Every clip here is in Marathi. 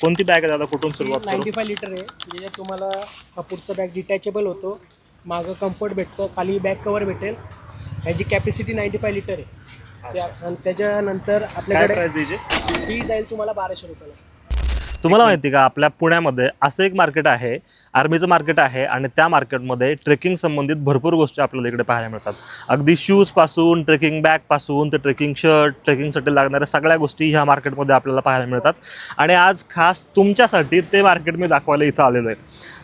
कोणती बॅग आहे दादा, कुठून सुरुवात करू? 95 लिटर आहे, ज्याच्यात तुम्हाला हा पुढचा बॅग डिटॅचेबल होतो, मागं कम्फर्ट भेटतं, खाली बॅक कवर भेटेल. ह्याची कॅपॅसिटी 95 लिटर आहे. आणि त्याच्यानंतर काय आपल्याकडे प्राइस आहे? ही जाईल तुम्हाला 1200 रुपयाला. तुम्हाला माहिती का, आपल्या पुण्यामध्ये असं एक मार्केट आहे, आर्मीचं मार्केट आहे, आणि त्या मार्केटमध्ये ट्रेकिंग संबंधित भरपूर गोष्टी आपल्याला इकडे पाहायला मिळतात. अगदी शूजपासून, ट्रेकिंग बॅगपासून ते ट्रेकिंग शर्ट, ट्रेकिंगसाठी लागणाऱ्या सगळ्या गोष्टी ह्या मार्केटमध्ये आपल्याला पाहायला मिळतात. आणि आज खास तुमच्यासाठी ते मार्केट मी दाखवायला इथं आलेलो आहे.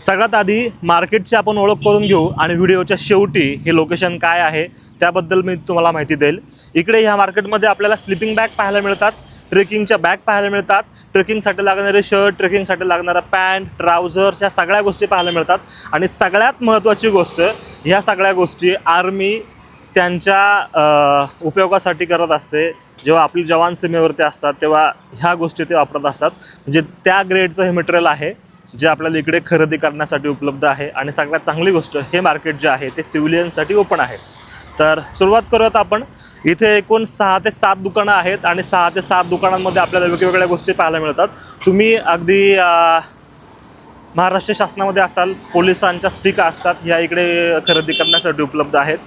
सगळ्यात आधी मार्केटची आपण ओळख करून घेऊ आणि व्हिडिओच्या शेवटी हे लोकेशन काय आहे त्याबद्दल मी तुम्हाला माहिती देईल. इकडे ह्या मार्केटमध्ये आपल्याला स्लिपिंग बॅग पाहायला मिळतात, ट्रेकिंगच्या बॅग पाहायला मिळतात, ट्रेकिंगसाठी लागणारे शर्ट, ट्रेकिंगसाठी लागणारा पॅन्ट, ट्राउझर्स, ह्या सगळ्या गोष्टी पाहायला मिळतात. आणि सगळ्यात महत्त्वाची गोष्ट, ह्या सगळ्या गोष्टी आर्मी त्यांच्या उपयोगासाठी करत असते. जेव्हा आपले जवान सीमेवरती असतात तेव्हा ह्या गोष्टी ते वापरत असतात. म्हणजे त्या ग्रेडचं हे मटेरियल आहे जे आपल्याला इकडे खरेदी करण्यासाठी उपलब्ध आहे. आणि सगळ्यात चांगली गोष्ट, हे मार्केट जे आहे ते सिव्हिलियनसाठी ओपन आहे. तर सुरुवात करूयात आपण. इथे एकूण 6 ते 7 दुकानं आहेत आणि 6 ते 7 दुकानांमध्ये आपल्याला वेगवेगळ्या गोष्टी पाहायला मिळतात. तुम्ही अगदी महाराष्ट्र शासनामध्ये असाल, पोलिसांच्या स्टिक असतात, ह्या इकडे खरेदी करण्यासाठी उपलब्ध आहेत.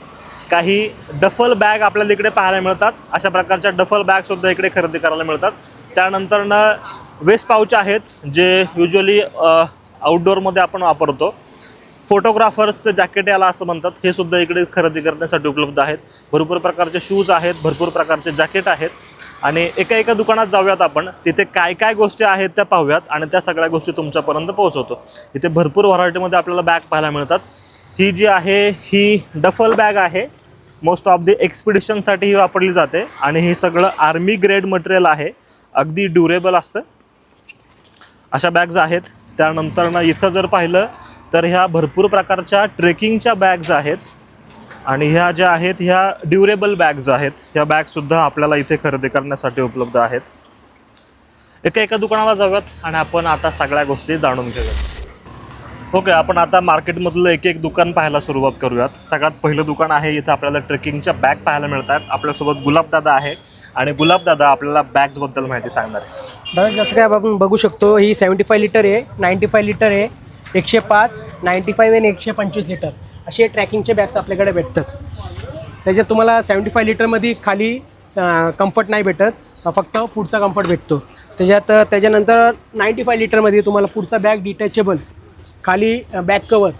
काही डफल बॅग आपल्याला इकडे पाहायला मिळतात. अशा प्रकारच्या डफल बॅगसुद्धा इकडे खरेदी करायला मिळतात. त्यानंतर वेस्ट पाऊच आहेत जे युजली आउटडोअरमध्ये आपण वापरतो. फोटोग्राफर्सचं जॅकेट याला असं म्हणतात, हे सुद्धा इकडे खरेदी करण्यासाठी उपलब्ध आहेत. भरपूर प्रकारचे शूज आहेत, भरपूर प्रकारचे जॅकेट आहेत. आणि एका दुकानात जाऊयात आपण, तिथे काय काय गोष्टी आहेत त्या पाहूयात आणि त्या सगळ्या गोष्टी तुमच्यापर्यंत पोहोचवतो. इथे भरपूर व्हरायटीमध्ये आपल्याला बॅग पाहायला मिळतात. ही जी आहे ही डफल बॅग आहे, मोस्ट ऑफ द एक्सपिडिशनसाठी ही वापरली जाते. आणि हे सगळं आर्मी ग्रेड मटेरियल आहे, अगदी ड्युरेबल असतं. अशा बॅग्स आहेत. त्यानंतर इथं जर पाहिलं तर ह्या भरपूर प्रकारच्या ट्रेकिंगच्या बॅग्स आहेत. आणि ह्या ज्या आहेत ह्या ड्युरेबल बॅग्स आहेत. ह्या बॅगसुद्धा आपल्याला इथे खरेदी करण्यासाठी उपलब्ध आहेत. एका दुकानाला जाऊयात आणि आपण आता सगळ्या गोष्टी जाणून घेऊयात. ओके, आपण आता मार्केटमधलं एक दुकान पाहायला सुरुवात करूयात. सगळ्यात पहिलं दुकान आहे, इथं आपल्याला ट्रेकिंगच्या बॅग पाहायला मिळतात. आपल्यासोबत गुलाबदादा आहे आणि गुलाबदादा आपल्याला बॅग्सबद्दल माहिती सांगणार आहे. दादा, जसं काय आपण बघू शकतो, ही 75 लिटर आहे, 95 लिटर आहे, 105, 95 आणि 125 लिटर असे ट्रॅकिंगचे बॅग्स आपल्याकडे भेटतात. त्याच्यात तुम्हाला 75 लिटरमध्ये खाली कम्फर्ट नाही भेटत, फक्त पुढचा कम्फर्ट भेटतो. त्याच्यानंतर 95 लिटरमध्ये तुम्हाला पुढचा बॅग डिटॅचेबल, खाली बॅक कवर,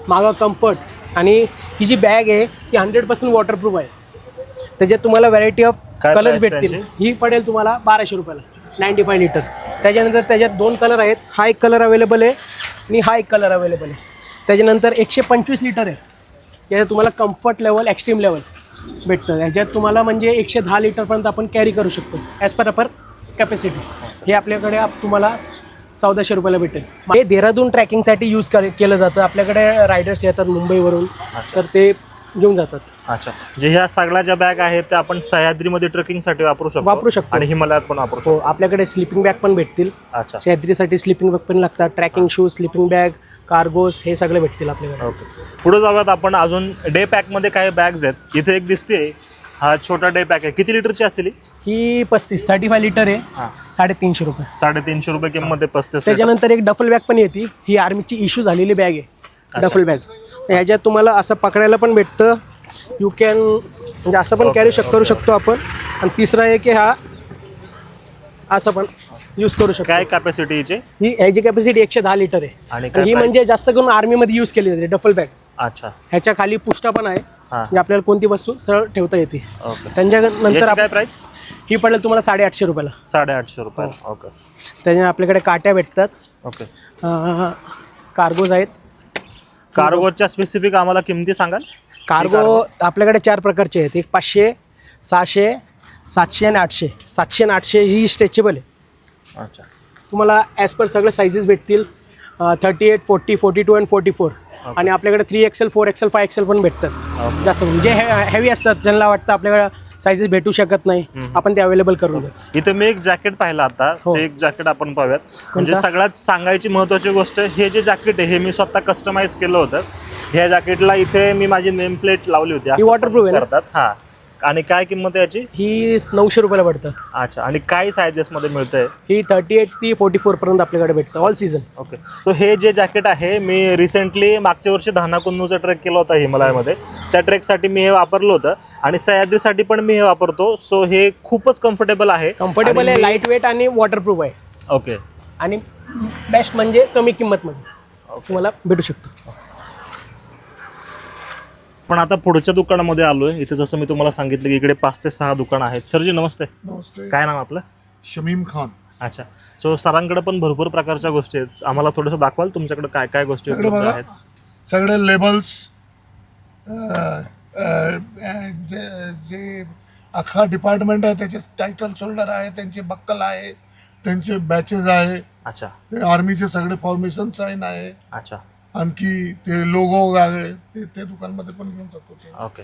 मागं कम्फर्ट. आणि ही जी बॅग आहे ती 100% वॉटरप्रूफ आहे. त्याच्यात तुम्हाला व्हरायटी ऑफ कलर्स भेटतील. ही पडेल तुम्हाला 1200 रुपयाला 95 लिटर. त्याच्यानंतर त्याच्यात 2 कलर आहेत, हा एक कलर अवेलेबल आहे आणि हा एक कलर अवेलेबल आहे. त्याच्यानंतर 125 लिटर आहे, याच्यात तुम्हाला कम्फर्ट लेवल, एक्स्ट्रीम लेवल भेटतं. ह्याच्यात तुम्हाला म्हणजे 110 लिटरपर्यंत आपण कॅरी करू शकतो ॲज पर अपर कॅपॅसिटी. हे आपल्याकडे तुम्हाला 1400 रुपयाला भेटेल. हे देहरादून ट्रॅकिंगसाठी यूज केलं जातं. आपल्याकडे रायडर्स येतात मुंबईवरून, तर ते घेऊन जातात. अच्छा, म्हणजे ह्या सगळ्या ज्या बॅग आहेत त्या आपण सह्याद्रीमध्ये ट्रेकिंगसाठी वापरू शकतो आणि हिमालयात पण वापरू शकतो. आपल्याकडे स्लिपिंग बॅग पण भेटतील. अच्छा, सह्याद्रीसाठी स्लिपिंग बॅग पण लागतात. Trekking shoes, sleeping bag, cargos, हे सगळे भेटतील आपल्याकडे. ओके, पुढे जाऊयात आपण. अजून डे पॅकमध्ये काही बॅग्स आहेत. इथे एक दिसते, हा छोटा डे पॅक आहे. किती लिटरची असेल ही 35 लिटर आहे, 350 रुपये. 350 रुपये किंमत आहे, 35. त्याच्यानंतर एक डफल बॅग पण येते. ही आर्मीची इश्यू झालेली बॅग आहे, डफल बॅग. ह्याच्यात तुम्हाला असं पकडायला पण भेटतं, यू कॅन म्हणजे असं पण कॅरी करू शकतो आपण. आणि तिसरा आहे की हा असं पण यूज करू शकतो. काय कॅपॅसिटी ह्याची कॅपॅसिटी 110 लिटर आहे. आणि ही म्हणजे जास्त करून आर्मीमध्ये यूज केली जाते डफल बॅग. अच्छा, ह्याच्या खाली पुष्टा पण आहे, म्हणजे आपल्याला कोणती वस्तू सरळ ठेवता येते. त्याच्यानंतर काय प्राइस? ही पडेल तुम्हाला 850 रुपयाला. 850 रुपये. ओके, त्याच्या आपल्याकडे काट्या भेटतात. ओके, कार्गोज आहेत. कार्गोच्या स्पेसिफिक आम्हाला किमती सांगाल? कार्गो आपल्याकडे 4 प्रकारचे आहेत. एक 500, 600, 700 आणि 800. 700 आणि 800 ही स्ट्रेचेबल आहे. अच्छा, तुम्हाला ॲज पर सगळे साईजेस भेटतील. 38, 40, 42 आणि 44. आणि आपल्याकडे 3XL, 4XL, 5XL पण भेटतात. जास्त म्हणजे हेवी असतात, ज्यांना वाटतं आपल्याकडे साईजेस भेटू शकत नाही, आपण ते अवेलेबल करून देतो. इथे मी एक जॅकेट पाहिलं आता, ते एक जॅकेट आपण पाहूयात. म्हणजे सगळ्यात सांगायची महत्त्वाची गोष्ट, हे जे जॅकेट आहे हे मी स्वतः कस्टमाइज केलं होतं. ह्या जॅकेटला इथे मी माझी नेम प्लेट लावली होती. वॉटरप्रूफ आहे करतात. हां, आणि काय किंमत आहे याची? ही 900 रुपयाला पडतं. अच्छा, आणि काय सायझेसमध्ये मिळतंय? ही 38 ती 44 पर्यंत आपल्याकडे भेटतं ऑल सीझन. ओके. तो हे जे जॅकेट आहे, मी रिसेंटली मागच्या वर्षी धानाकुन्नूचा ट्रेक केला होता हिमालयामध्ये. त्या ट्रेकसाठी मी हे वापरलं होतं आणि सह्याद्रीसाठी पण मी हे वापरतो. सो हे खूपच कम्फर्टेबल आहे. कम्फर्टेबल आहे, लाईट वेट आणि वॉटरप्रूफ आहे. ओके. आणि बेस्ट म्हणजे कमी किंमतमध्ये तुम्हाला भेटू शकतो. पण आता पुढच्या दुकानामध्ये आलोय. इथे जसं मी तुम्हाला सांगितलं की इकडे 5 ते 6 दुकानं आहेत. सरजी नमस्ते. नमस्ते. काय नाव आपलं? शमीम खान. अच्छा. सो सरांकडे पण भरपूर प्रकारच्या गोष्टी आहेत. आम्हाला थोडंसं दाखवाल तुमच्याकडे काय काय गोष्टी सगळे उपलब्ध बघा, आहेत? सगळे लेबल्स, जे अख्खा डिपार्टमेंट आहे त्याचे टायटल शोल्डर आहे, त्यांचे बक्कल आहे, त्यांचे बॅचेस आहे, अच्छा ते आर्मीचे सगळे फॉर्मेशन साईन आहे, अच्छा. आणखी ते लोगो आहे, ते दुकानमध्ये पण घेऊन जातो ते. ओके.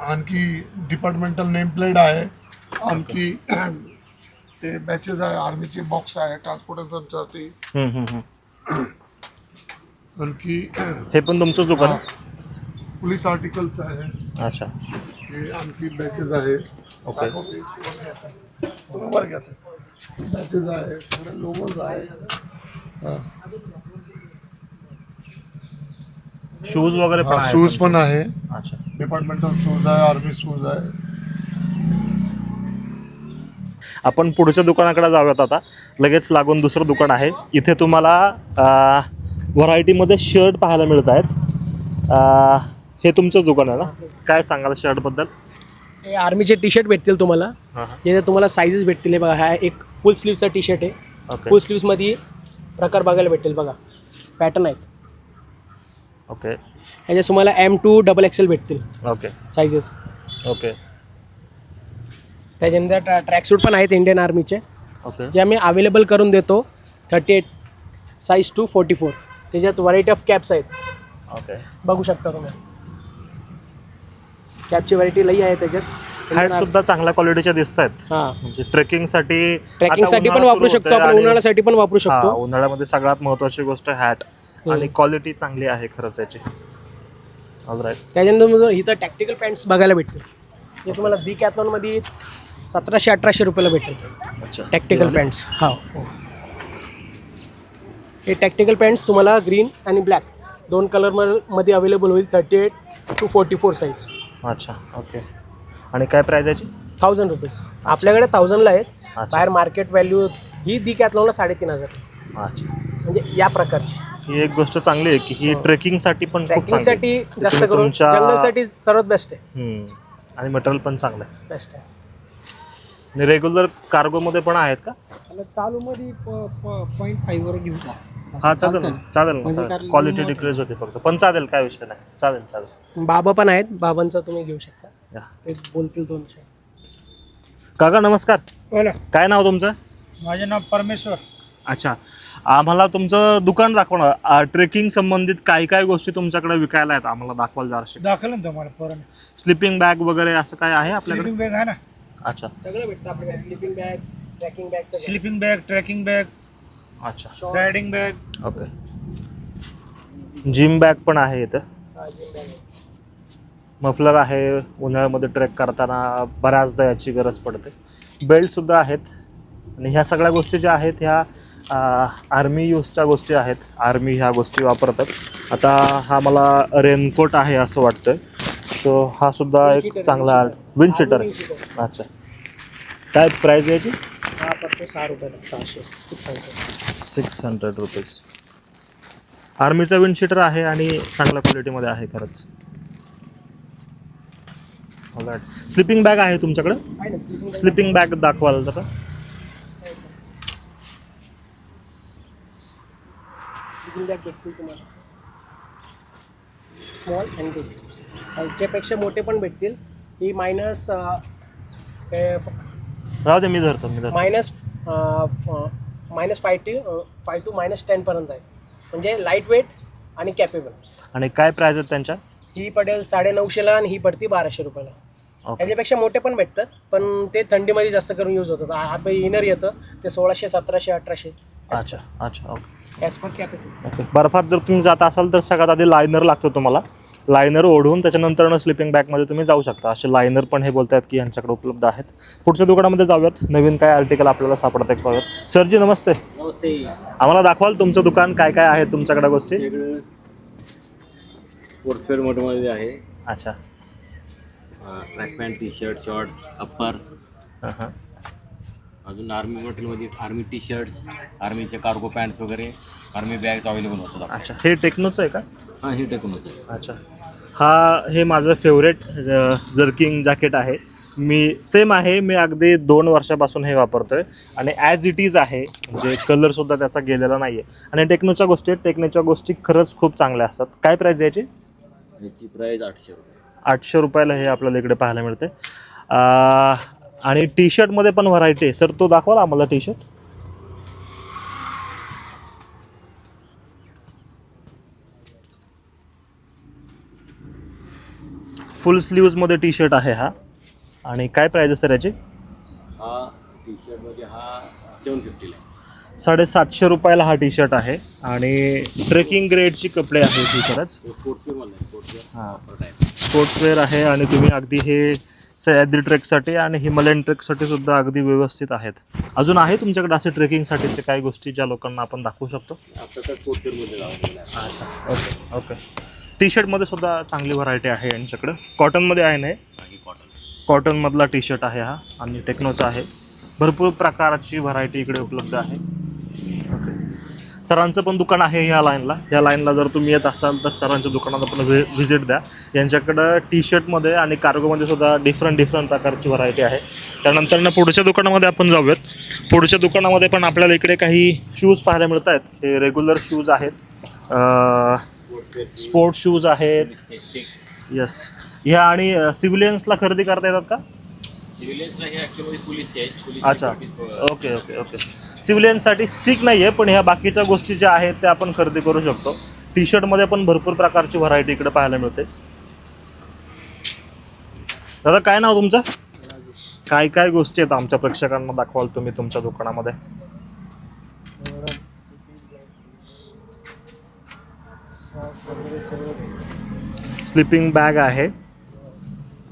आणखी डिपार्टमेंटल नेम प्लेट आहे, आणखी ते बॅचेस आहे, आर्मीचे बॉक्स आहे ट्रान्सपोर्टेशनसाठी, आणखी हे पण तुमचंच दुकान आहे? पोलीस आर्टिकल्स आहे, अच्छा. हे आणखी बॅचेस आहे. ओके. बरोबर घ्या ते बॅचेस आहे, सगळे लोगोज आहे. शूज वगैरे पण आहेत? शूज पण आहे, अच्छा. डिपार्टमेंटल शूज आहे, आर्मी शूज आहे. आपण पुढच्या दुकानाकडे जाऊयात आता. लगेच लागून दुसरं दुकान आहे. इथे तुम्हाला व्हरायटीमध्ये शर्ट पाहायला मिळत आहेत. हे तुमचंच दुकान आहे ना? काय सांगाल शर्टबद्दल? हे आर्मीचे टी शर्ट भेटतील तुम्हाला, जे तुम्हाला साईजेस भेटतील. हे बघा, हा एक फुल स्लीव्हचा टी शर्ट आहे. ओके. फुल स्लीव्समध्ये प्रकार बघायला भेटतील. बघा पॅटर्न आहेत. ओके. ह्याच्यात तुम्हाला M2 XXL भेटतील ओके. साईजेस. ओके. त्याच्यानंतर ट्रॅकसूट पण आहेत इंडियन आर्मीचे, ओके. जे आम्ही अवेलेबल करून देतो 38 साईज टू 44. त्याच्यात व्हरायटी ऑफ कॅप्स आहेत, ओके. बघू शकता तुम्ही. कॅपची व्हरायटी लई आहे त्याच्यात. हॅट सुद्धा चांगल्या क्वालिटीच्या दिसत आहेत. हां, म्हणजे ट्रेकिंगसाठी ट्रॅकिंगसाठी पण वापरू शकतो आपण, उन्हाळ्यासाठी पण वापरू शकतो. उन्हाळ्यामध्ये सगळ्यात महत्वाची गोष्ट हॅट, आणि क्वालिटी चांगली आहे खरंच याची. ऑलराईट. त्याच्यानंतर इथं टॅक्टिकल पॅन्ट्स बघायला भेटतील, जे तुम्हाला डिकॅथलॉनमध्ये 1700-1800 रुपयाला भेटेल. अच्छा. Tactical pants. हा, हे टॅक्टिकल पॅन्ट्स तुम्हाला ग्रीन आणि ब्लॅक 2 कलरमध्ये अवेलेबल होईल. 38 to 44 साईज. अच्छा. ओके. आणि काय प्राइस याची? 1000 रुपीज. आपल्याकडे 1000ला आहेत. अच्छा. बाहेर मार्केट व्हॅल्यू ही डिकॅथलॉनला 3500. अच्छा. म्हणजे या प्रकारची. ही एक गोष्ट चांगली आहे की ही ट्रेकिंगसाठी पण खूप चांगली आहे. ट्रॅकिंगसाठी जास्त करून, जंगलसाठी सर्वात बेस्ट आहे. आणि मटेरियल पण चांगलं आहे. बेस्ट आहे. आणि रेग्युलर कार्गोमध्ये पण आहेत का? चालू मध्ये 0.5 वर घेऊ का? हा, चालेल चालेल म्हणजे ना. कारण क्वालिटी मोठं डिक्रीज होते फक्त, पण चालेल, काय विषय नाही. चालेल चालेल. बाबा पण आहेत, बाबांचा तुम्ही घेऊ शकता. या. ते बोलतील 2 शब्द. काका नमस्कार. बोला. काय नाव तुमचं? माझे नाव परमेश्वर. अच्छा. आम्हाला तुमचं दुकान दाखवणार. ट्रेकिंग संबंधित काय काय गोष्टी तुमच्याकडे विकायला आहेत, आम्हाला दाखवाल जराशी. दाखल ना तुम्हाला पोरांनी. स्लिपिंग बॅग वगैरे असं काय आहे आपल्याकडे? स्लिपिंग बॅग आहे ना. अच्छा. सगळं भेटतं आपल्याकडे. Sleeping bag, tracking bag, sleeping bag, tracking bag, अच्छा. Riding bag. Okay. Gym bag पण आहे इथं. मफलर आहे, उन्हाळ्यामध्ये ट्रेक करताना बऱ्याचदा याची गरज पडते. बेल्टसुद्धा आहेत. आणि ह्या सगळ्या गोष्टी ज्या आहेत ह्या आर्मी यूजच्या गोष्टी आहेत. आर्मी ह्या गोष्टी वापरतात. आता हा मला रेनकोट आहे असं वाटतं. सो हा सुद्धा एक चांगला विंड शीटर आहे. अच्छा. काय प्राईज याची? हा पडतो 6 रुपयाला. 600 रुपीज. आर्मीचा विंड शीटर आहे आणि चांगल्या क्वालिटीमध्ये आहे खरंच. स्लिपिंग बॅग आहे तुमच्याकडे? स्लिपिंग बॅग दाखवाल जरा. स्लीपिंग बॅग भेटतील तुम्हाला, स्मॉल अँड बिग. ह्याच्यापेक्षा मोठे पण भेटतील. ही मायनस राहू दे, मी धरतो. -5 to -10 पर्यंत आहे. म्हणजे लाईट वेट आणि कॅपेबल. आणि काय प्राइस आहेत त्यांच्या? ही पडेल 950ला आणि ही पडती 1200 रुपयाला. ओके. ह्याच्यापेक्षा मोठे पण भेटतात, पण ते थंडीमध्ये जास्त करून यूज होतात. आता इनर येतं ते 1600, 1700, 1800. अच्छा अच्छा. Okay. As per capacity. Okay. बर्फात जर तुम्ही जात असाल तर सगळ्यात आधी लायनर लागतं तुम्हाला. लायनर ओढून त्याच्यानंतर स्लिपिंग बॅगमध्ये तुम्ही जाऊ शकता. असे लायनर पण हे बोलतात की यांच्याकडे उपलब्ध आहेत. पुढच्या दुकानामध्ये जाऊयात, नवीन काय आर्टिकल आपल्याला सापडत आहे पाहूयात. सरजी नमस्ते. नमस्ते. आम्हाला दाखवाल तुमचं दुकान, काय काय आहे तुमच्याकडे गोष्टी? स्पोर्ट्सवेअर मोठमध्ये आहे. अच्छा. Track pant, T shirt, shorts, uppers. हां. अजून आर्मी मोठमध्ये आर्मी टी शर्ट्स, आर्मीचे कार्गो पॅन्ट्स वगैरे, आर्मी बॅग्स अवेलेबल होतात. अच्छा, हे टेक्नोचं आहे का? हां, हे टेक्नोचं आहे. अच्छा. हे माझं फेवरेट जर्किंग जॅकेट आहे. मी सेम आहे, मी अगदी 2 वर्षापासून हे वापरतोय आणि ॲज इट इज आहे, म्हणजे कलरसुद्धा त्याचा गेलेला नाही आहे. आणि टेक्नोच्या गोष्टी खरंच खूप चांगल्या असतात. काय प्राईज आहे याची? याची प्राईस 800 रुपये. 800 रुपयाला हे आपल्याला इकडे पाहायला मिळते. आणि टी शर्टमध्ये पण व्हरायटी आहे. सर तो दाखवाल आम्हाला टी शर्ट. फुल स्लीव्जमध्ये टी शर्ट आहे हा. आणि काय प्राईज आहे सर याची? हा टी शर्टमध्ये हा 750 आहे. 750 रुपयाला हा टी शर्ट आहे. आणि ट्रेकिंग ग्रेडची कपडे आहेत ही खरंच. स्पोर्ट्सवेअरमध्ये हां, स्पोर्ट्सवेअर स्पोर्ट्सवेअर आहे. आणि तुम्ही अगदी हे सह्याद्री ट्रेकसाठी आणि हिमालयन ट्रेकसाठी सुद्धा अगदी व्यवस्थित आहेत. अजून आहे तुमच्याकडे असे ट्रेकिंगसाठीचे काही गोष्टी ज्या लोकांना आपण दाखवू शकतो? आता तर स्पोर्ट्सवेअरमध्ये जाऊन अच्छा, ओके. टी शर्टमध्ये सुद्धा चांगली व्हरायटी आहे यांच्याकडं. कॉटनमध्ये आहे नाही? कॉटनमधला टी शर्ट आहे हा. आणि टेक्नोचा आहे. भरपूर प्रकारची व्हरायटी इकडे उपलब्ध आहे. ओके. सरांचं पण दुकान आहे ह्या लाईनला जर तुम्ही येत असाल तर सरांच्या दुकानात पण व्हिजिट द्या. यांच्याकडं टी शर्टमध्ये आणि कार्गोमध्ये सुद्धा डिफरंट प्रकारची व्हरायटी आहे. त्यानंतर पुढच्या दुकानामध्ये आपण जाऊयात. पुढच्या दुकानामध्ये पण आपल्याला इकडे काही शूज पाहायला मिळत आहेत. हे रेग्युलर शूज आहेत, स्पोर्ट्स शूज आहेत. येस. ह्या आणि सिव्हिलियन्सला खरेदी करता येतात का? सिव्हिलियन्सला हे ॲक्च्युअली पोलीस आहे. अच्छा, ओके. सिव्हिलियन्ससाठी स्टिक नाही आहे, पण ह्या बाकीच्या गोष्टी ज्या आहेत त्या आपण खरेदी करू शकतो. टी शर्टमध्ये पण भरपूर प्रकारची व्हरायटी इकडे पाहायला मिळते. दादा काय नाव तुमचं? काय गोष्टी आहेत आमच्या प्रेक्षकांना दाखवाल तुम्ही तुमच्या दुकानामध्ये? स्लिपिंग बॅग आहे.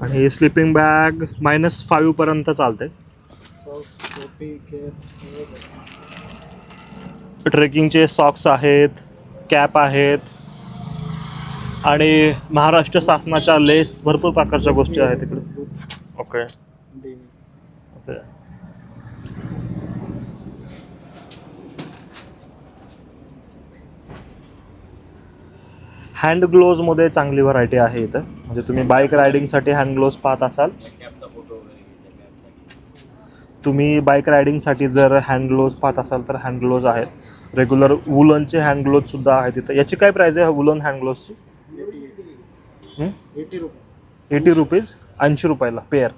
आणि ही स्लिपिंग बॅग -5 पर्यंत चालते. ट्रेकिंगचे सॉक्स आहेत, कॅप आहेत. आणि महाराष्ट्र शासनाच्या लेस, भरपूर प्रकारच्या गोष्टी आहेत इकडे. ओके. हँड ग्लोव्जमध्ये चांगली व्हरायटी आहे इथं. म्हणजे तुम्ही बाईक रायडिंगसाठी हँड ग्लोव्ज पाहत असाल, जर हँड ग्लोव्ज पाहत असाल तर हँड ग्लोव्ज आहेत. रेग्युलर वुलनचे हँड ग्लोव्जसुद्धा आहेत इथं. याची काय प्राईज आहे वुलन हँड ग्लोव्जची? 80 रुपीज. 80 रुपयाला पेअर.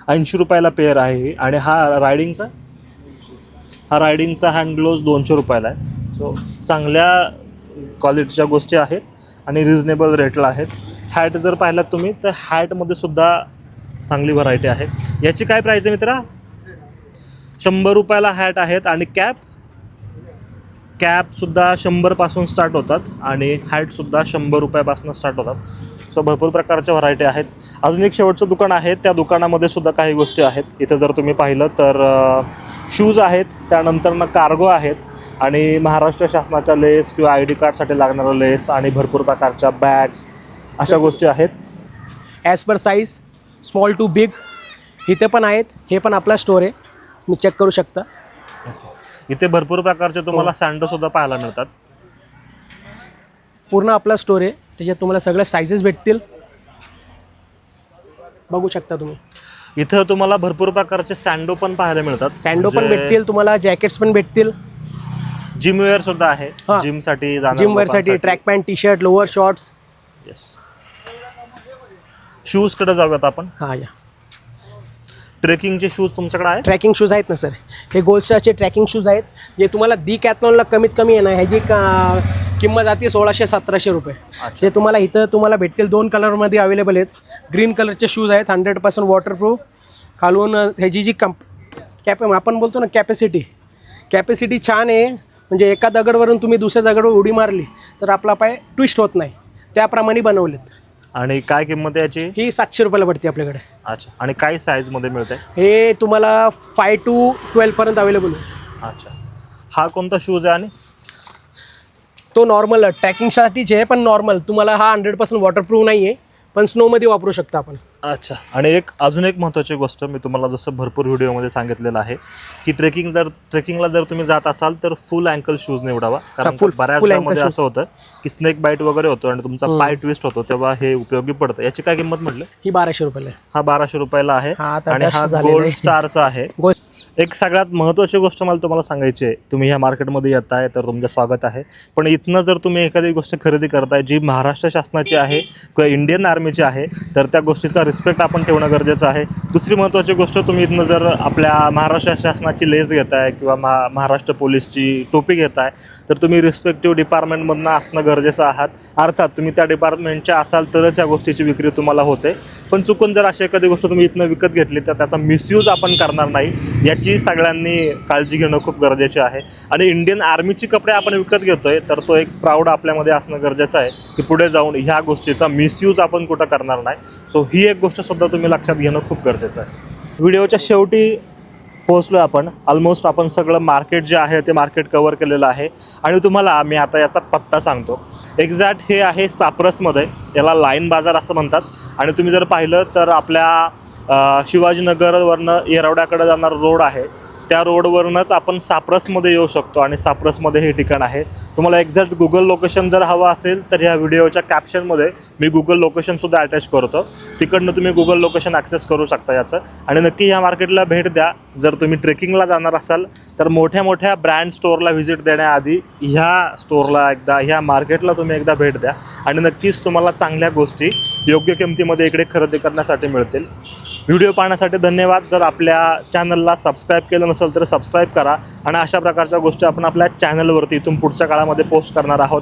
80 रुपयाला पेअर आहे. आणि हा रायडिंगचा हँड ग्लोव्ज 200 रुपयाला आहे. सो चांगल्या क्वालिटीच्या गोष्टी आहेत आणि रिजनेबल रेटला आहेत. हॅट जर पाहिलात तुम्ही तर हॅटमध्ये सुद्धा चांगली व्हरायटी आहे. याची काय प्राईज आहे मित्रा? 100 रुपयाला हॅट आहेत. आणि कॅपसुद्धा 100 पासून स्टार्ट होतात आणि हॅटसुद्धा 100 रुपयापासून स्टार्ट होतात. सो भरपूर प्रकारच्या व्हरायटी आहेत. अजून एक शेवटचं दुकान आहे, त्या दुकानामध्ये सुद्धा काही गोष्टी आहेत. इथं जर तुम्ही पाहिलं तर शूज आहेत, त्यानंतर कार्गो आहेत. आणि महाराष्ट्र शासनाच्या लेस किंवा ID कार्डसाठी लागणारं लेस आणि भरपूर प्रकारच्या बॅग्स, अशा गोष्टी आहेत. As per size small to big इथे पण आहेत. हे पण आपला स्टोर आहे, मी चेक करू शकता. इथे भरपूर प्रकारचे तुम्हाला सँडोसुद्धा पाहायला मिळतात. पूर्ण आपला स्टोर आहे, त्याच्यात तुम्हाला सगळ्या साईजेस भेटतील, बघू शकता तुम्ही. इथं तुम्हाला भरपूर प्रकारचे सँडो पण पाहायला मिळतात. सँडो पण भेटतील तुम्हाला, जॅकेट्स पण भेटतील. जिमवेअर सुद्धा आहे, जिमसाठी जिमवेअरसाठी track pant, T shirt, lower shorts. Yes. शूजकडे जाऊयात आपण. हां या. ट्रेकिंगचे शूज तुमच्याकडे आहेत? ट्रॅकिंग शूज आहेत ना सर, हे गोल्डस्टारचे ट्रॅकिंग शूज आहेत, जे तुम्हाला कॅथलॉनला कमीत कमी आहे ना, ह्याची किंमत जाते 1600-1700 रुपये. जे तुम्हाला इथं तुम्हाला भेटतील 2 कलरमध्ये अवेलेबल आहेत. ग्रीन कलरचे शूज आहेत, 100% वॉटरप्रूफ. खालून ह्याची जी आपण बोलतो ना कॅपॅसिटी छान आहे. म्हणजे एका दगडवरून तुम्ही दुसऱ्या दगडवर उडी मारली तर आपला पाय ट्विस्ट होत नाही, त्याप्रमाणे बनवलेत. आणि काय किंमत आहे याची? ही 700 रुपयाला पडते आपल्याकडे. अच्छा. आणि काय साईजमध्ये मिळते? हे तुम्हाला 5 to 12 पर्यंत अवेलेबल आहे. अच्छा. हा कोणता शूज आहे? आणि तो नॉर्मल ट्रॅकिंगसाठीच आहे, पण नॉर्मल तुम्हाला हा 100% वॉटरप्रूफ नाही आहे, पण स्नोमध्ये वापरू शकता आपण. अच्छा. आणि अजून एक महत्त्वाची गोष्ट मी तुम्हाला जसं भरपूर व्हिडिओमध्ये सांगितलेलं आहे की ट्रेकिंगला जर तुम्ही जात असाल तर फुल अँकल शूज निवडावा, कारण full बऱ्याचदा ankle मध्ये shoes. असं होतं की स्नेक बाईट वगैरे होतो आणि तुमचा पाय ट्विस्ट होतो, तेव्हा हे उपयोगी पडतं. याची काय किंमत म्हटलं? ही 1200 रुपयाला आहे. हा 1200 रुपयाला आहे. हा, आता आणि dust हा झालेला गोल्ड आहे. स्टारचा आहे. एक सगळ्यात महत्त्वाची गोष्ट मला तुम्हाला सांगायची आहे, तुम्ही ह्या मार्केटमध्ये येत आहे तर तुमचं स्वागत आहे, पण इथनं जर तुम्ही एखादी गोष्ट खरेदी करताय जी महाराष्ट्र शासनाची आहे किंवा इंडियन आर्मीची आहे तर त्या गोष्टीचा रिस्पेक्ट आपण ठेवणं गरजेचं आहे. दुसरी महत्त्वाची गोष्ट, तुम्ही इथनं जर आपल्या महाराष्ट्र शासनाची लेस घेताय किंवा महाराष्ट्र पोलीसची टोपी घेताय तर तुम्ही रिस्पेक्टिव्ह डिपार्टमेंटमधनं असणं गरजेचं आहात. अर्थात तुम्ही त्या डिपार्टमेंटच्या असाल तरच या गोष्टीची विक्री तुम्हाला होते, पण चुकून जर अशी एखादी गोष्ट तुम्ही इथनं विकत घेतली तर त्याचा मिसयूज आपण करणार नाही याची सगळ्यांनी काळजी घेणं खूप गरजेचे आहे. आणि इंडियन आर्मीची कपडे आपण विकत घेतोय तर तो एक प्राऊड आपल्यामध्ये असणं गरजेचं आहे की पुढे जाऊन ह्या गोष्टीचा मिसयूज आपण कुठं करणार नाही. सो ही एक गोष्ट सुद्धा तुम्ही लक्षात घेणं खूप गरजेचं आहे. व्हिडिओच्या शेवटी पोहोचलो आपण. ऑलमोस्ट आपण सगळं मार्केट जे आहे ते मार्केट कवर केलेलं आहे आणि तुम्हाला मी आता याचा पत्ता सांगतो. एक्झॅक्ट हे आहे साप्रसमध्ये, याला लाईन बाजार असं म्हणतात. आणि तुम्ही जर पाहिलं तर आपल्या शिवाजीनगरवरनं येरवड्याकडे जाणारा रोड आहे त्या रोडवरूनच आपण साप्रसमध्ये येऊ शकतो आणि साप्रसमध्ये हे ठिकाण आहे. तुम्हाला एक्झॅक्ट गुगल लोकेशन जर हवं असेल तर ह्या व्हिडिओच्या कॅप्शनमध्ये मी गुगल लोकेशनसुद्धा अटॅच करतो, तिकडनं तुम्ही गुगल लोकेशन ॲक्सेस करू शकता याचं. आणि नक्की ह्या मार्केटला भेट द्या. जर तुम्ही ट्रेकिंगला जाणार असाल तर मोठ्या मोठ्या ब्रँड स्टोअरला व्हिजिट देण्याआधी ह्या स्टोअरला ह्या मार्केटला तुम्ही एकदा भेट द्या आणि नक्कीच तुम्हाला चांगल्या गोष्टी योग्य किमतीमध्ये इकडे खरेदी करण्यासाठी मिळतील. व्हिडिओ पाहण्यासाठी धन्यवाद. जर आपल्या चॅनलला सबस्क्राईब केलं नसेल तर सबस्क्राईब करा आणि अशा प्रकारच्या गोष्टी आपण आपल्या चॅनलवरती इथून पुढच्या काळामध्ये पोस्ट करणार आहोत.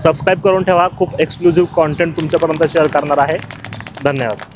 सबस्क्राईब करून ठेवा, खूप एक्सक्लुझिव्ह कॉन्टेंट तुमच्यापर्यंत शेअर करणार आहे. धन्यवाद.